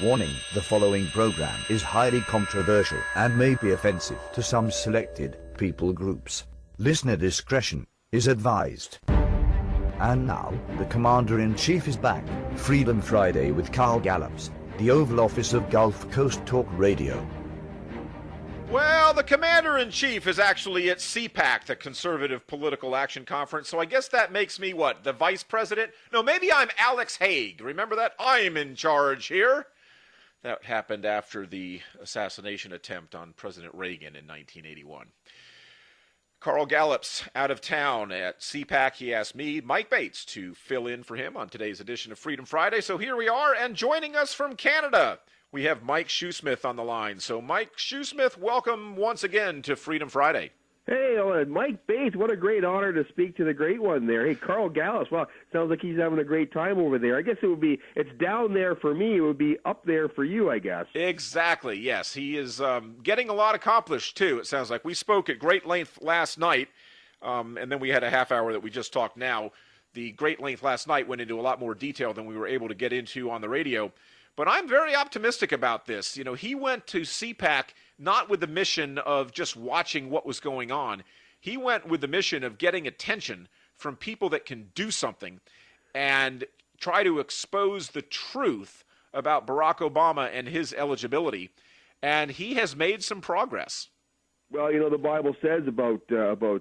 Warning, the following program is highly controversial and may be offensive to some selected people groups. Listener discretion is advised. And now, the Commander-in-Chief is back. Freedom Friday with Carl Gallups, the Oval Office of Gulf Coast Talk Radio. Well, the Commander-in-Chief is actually at CPAC, the Conservative Political Action Conference, so I guess that makes me, what, the Vice President? No, maybe I'm Alex Haig. Remember that? I'm in charge here. That happened after the assassination attempt on President Reagan in 1981. Carl Gallups out of town at CPAC. He asked me, Mike Bates, to fill in for him on today's edition of Freedom Friday. So here we are, and joining us from Canada, we have Mike Shoesmith on the line. So Mike Shoesmith, welcome once again to Freedom Friday. Hey, Mike Bates, what a great honor to speak to the great one there. Hey, Carl Gallups, well, sounds like he's having a great time over there. I guess it's down there for me. It would be up there for you, I guess. Exactly, yes. He is getting a lot accomplished, too, it sounds like. We spoke at great length last night, and then we had a half hour that we just talked now. The great length last night went into a lot more detail than we were able to get into on the radio. But I'm very optimistic about this. You know, he went to CPAC not with the mission of just watching what was going on. He went with the mission of getting attention from people that can do something and try to expose the truth about Barack Obama and his eligibility. And he has made some progress. Well, you know, the Bible says about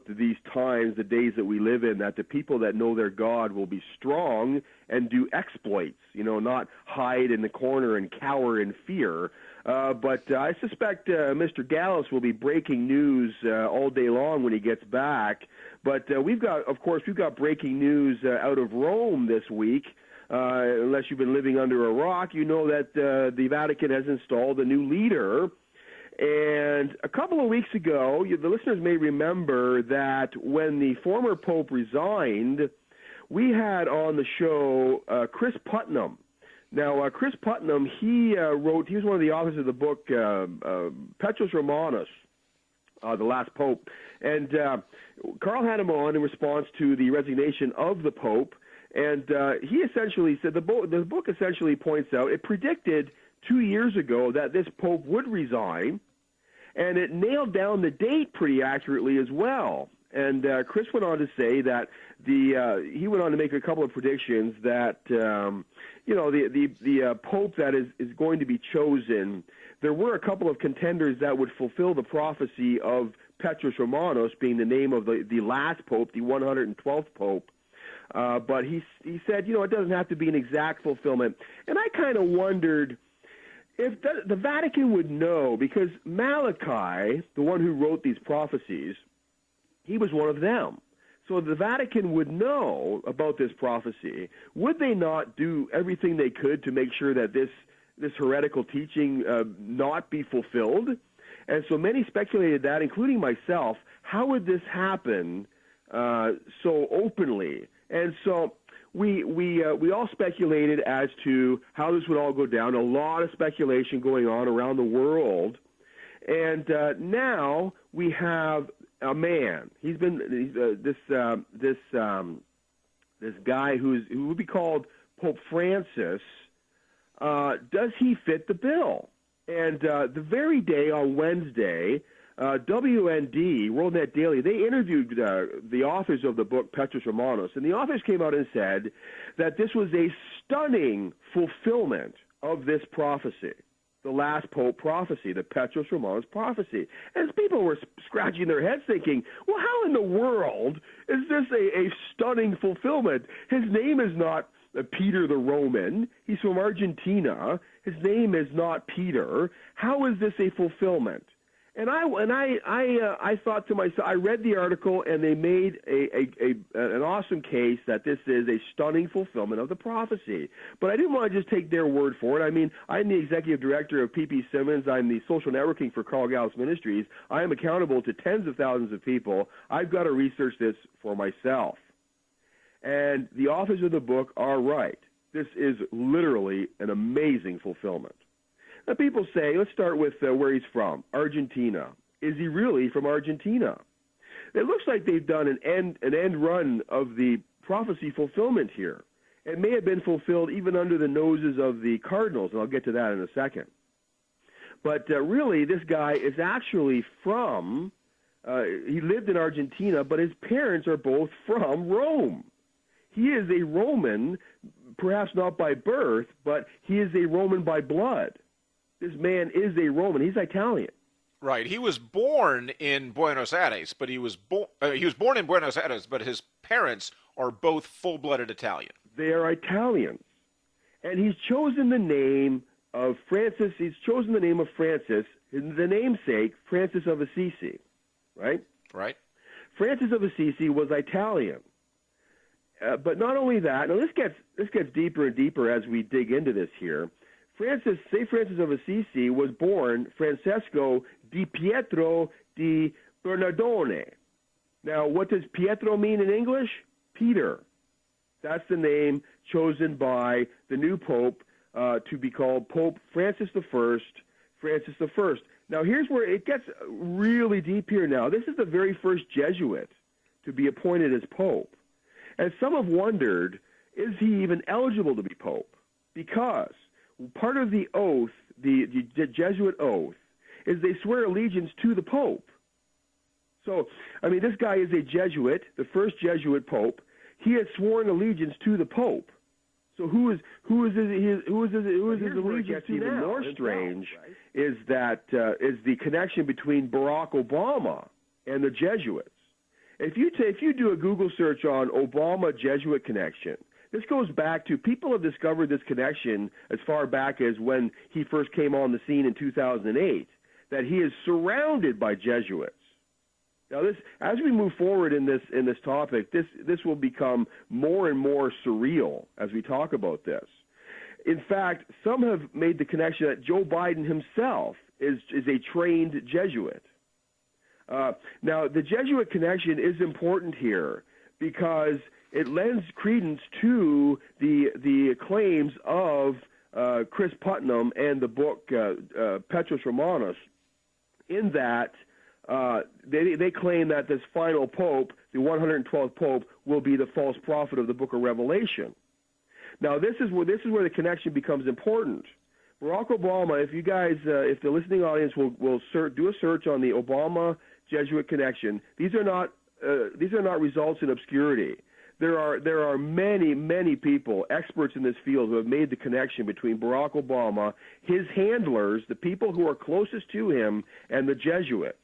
these times, the days that we live in, that the people that know their God will be strong and do exploits, you know, not hide in the corner and cower in fear. But I suspect Mr. Gallups will be breaking news all day long when he gets back. But we've got breaking news out of Rome this week. Unless you've been living under a rock, you know that the Vatican has installed a new leader. And a couple of weeks ago, the listeners may remember that when the former Pope resigned, we had on the show Chris Putnam. Now, Chris Putnam, he was one of the authors of the book Petrus Romanus, The Last Pope. And Carl had him on in response to the resignation of the Pope. And he essentially said, the book essentially points out, it predicted 2 years ago that this Pope would resign, and it nailed down the date pretty accurately as well. And Chris went on to say that he went on to make a couple of predictions that the Pope that is going to be chosen, there were a couple of contenders that would fulfill the prophecy of Petrus Romanus being the name of the last Pope, the 112th Pope. But he said, it doesn't have to be an exact fulfillment. And I kind of wondered if the Vatican would know, because Malachi, the one who wrote these prophecies, he was one of them. So the Vatican would know about this prophecy. Would they not do everything they could to make sure that this heretical teaching not be fulfilled? And so many speculated that, including myself. How would this happen so openly? And so we all speculated as to how this would all go down. A lot of speculation going on around the world, and now we have a man. He's been this guy who would be called Pope Francis. Does he fit the bill? And the very day on Wednesday, WND, WorldNet Daily, they interviewed the authors of the book Petrus Romanus, and the authors came out and said that this was a stunning fulfillment of this prophecy, the last Pope prophecy, the Petrus Romanus prophecy. And people were scratching their heads thinking, well, how in the world is this a stunning fulfillment? His name is not Peter the Roman. He's from Argentina. His name is not Peter. How is this a fulfillment? And I thought to myself, I read the article, and they made an awesome case that this is a stunning fulfillment of the prophecy. But I didn't want to just take their word for it. I mean, I'm the executive director of P.P. Simmons. I'm the social networking for Carl Gallups Ministries. I am accountable to tens of thousands of people. I've got to research this for myself. And the authors of the book are right. This is literally an amazing fulfillment. Now, people say, let's start with where he's from, Argentina. Is he really from Argentina? It looks like they've done an end run of the prophecy fulfillment here. It may have been fulfilled even under the noses of the cardinals, and I'll get to that in a second. But really, this guy is actually from, he lived in Argentina, but his parents are both from Rome. He is a Roman, perhaps not by birth, but he is a Roman by blood. This man is a Roman. He's Italian. Right. He was born in Buenos Aires, but he was born in Buenos Aires, but his parents are both full-blooded Italian. They are Italians. And he's chosen the name of Francis. He's chosen the name of Francis, the namesake, Francis of Assisi, right? Right. Francis of Assisi was Italian. But not only that, now this gets deeper and deeper as we dig into this here. St. Francis of Assisi was born Francesco di Pietro di Bernardone. Now, what does Pietro mean in English? Peter. That's the name chosen by the new pope to be called Pope Francis I. Now, here's where it gets really deep here now. This is the very first Jesuit to be appointed as pope. And some have wondered, is he even eligible to be pope? Because part of the oath, the Jesuit oath, is they swear allegiance to the pope. So, I mean, this guy is a Jesuit, the first Jesuit pope. He has sworn allegiance to the pope. So who is his allegiance to now? Even more strange is that is the connection between Barack Obama and the Jesuits. If you do a Google search on Obama Jesuit connection, this goes back to, people have discovered this connection as far back as when he first came on the scene in 2008, that he is surrounded by Jesuits. Now, this, as we move forward in this topic, this will become more and more surreal as we talk about this. In fact, some have made the connection that Joe Biden himself is a trained Jesuit. Now, the Jesuit connection is important here because it lends credence to the claims of Chris Putnam and the book Petrus Romanus, in that they claim that this final pope, the 112th pope, will be the false prophet of the book of Revelation. Now, this is where the connection becomes important. Barack Obama, if you guys, if the listening audience will do a search on the Obama Jesuit connection, these are not results in obscurity. There are many people, experts in this field, who have made the connection between Barack Obama, his handlers, the people who are closest to him, and the Jesuits.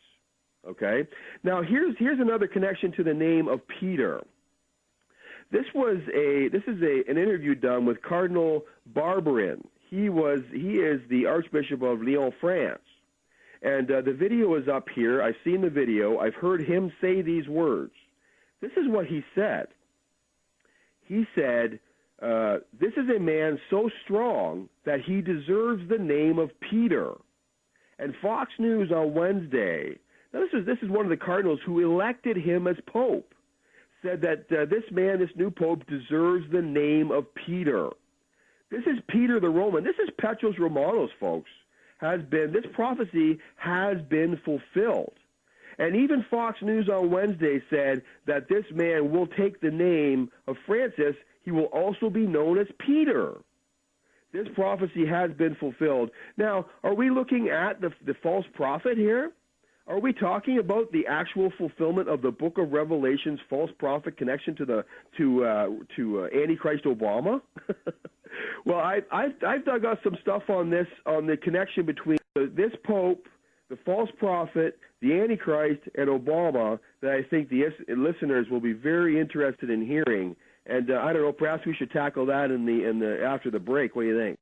Okay? Now, here's another connection to the name of Peter. This is an interview done with Cardinal Barberin. He is the Archbishop of Lyon, France. And the video is up here. I've seen the video. I've heard him say these words. This is what he said. He said, this is a man so strong that he deserves the name of Peter. And Fox News on Wednesday, now this is one of the cardinals who elected him as pope, said that this man, this new pope, deserves the name of Peter. This is Peter the Roman. This is Petrus Romanus, folks. This prophecy has been fulfilled. And even Fox News on Wednesday said that this man will take the name of Francis. He will also be known as Peter. This prophecy has been fulfilled. Now, are we looking at the false prophet here? Are we talking about the actual fulfillment of the Book of Revelation's false prophet connection to Antichrist Obama? Well, I've dug up some stuff on this, on the connection between this Pope, the false prophet, the Antichrist, and Obama, that I think the listeners will be very interested in hearing. And I don't know, perhaps we should tackle that in the after the break. What do you think?